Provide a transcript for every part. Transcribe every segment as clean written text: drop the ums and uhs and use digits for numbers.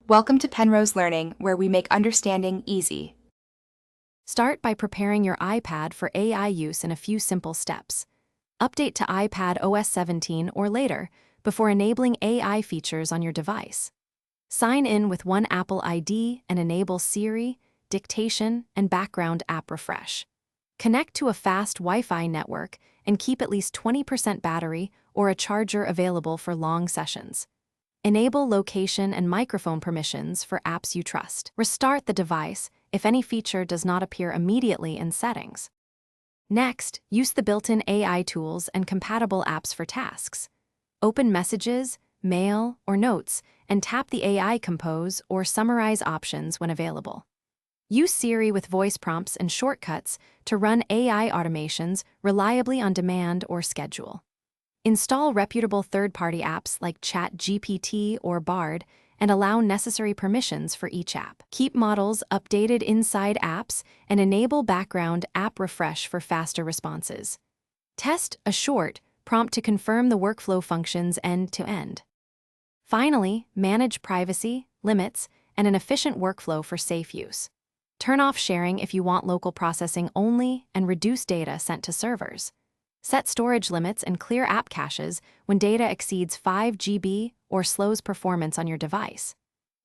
Welcome to Penrose Learning, where we make understanding easy. Start by preparing your iPad for AI use in a few simple steps. Update to iPad OS 17 or later before enabling AI features on your device. Sign in with one Apple ID and enable Siri, dictation, and background app refresh. Connect to a fast Wi-Fi network and keep at least 20% battery or a charger available for long sessions. Enable location and microphone permissions for apps you trust. Restart the device if any feature does not appear immediately in settings. Next, use the built-in AI tools and compatible apps for tasks. Open Messages, Mail, or Notes, and tap the AI Compose or Summarize options when available. Use Siri with voice prompts and shortcuts to run AI automations reliably on demand or schedule. Install reputable third-party apps like ChatGPT or Bard and allow necessary permissions for each app. Keep models updated inside apps and enable background app refresh for faster responses. Test a short prompt to confirm the workflow functions end-to-end. Finally, manage privacy, limits, and an efficient workflow for safe use. Turn off sharing if you want local processing only and reduce data sent to servers. Set storage limits and clear app caches when data exceeds 5 GB or slows performance on your device.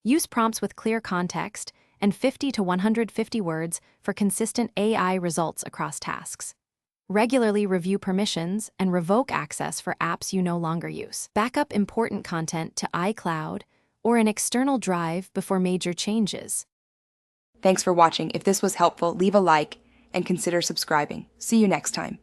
Use prompts with clear context and 50 to 150 words for consistent AI results across tasks. Regularly review permissions and revoke access for apps you no longer use. Backup important content to iCloud or an external drive before major changes. Thanks for watching. If this was helpful, leave a like and consider subscribing. See you next time.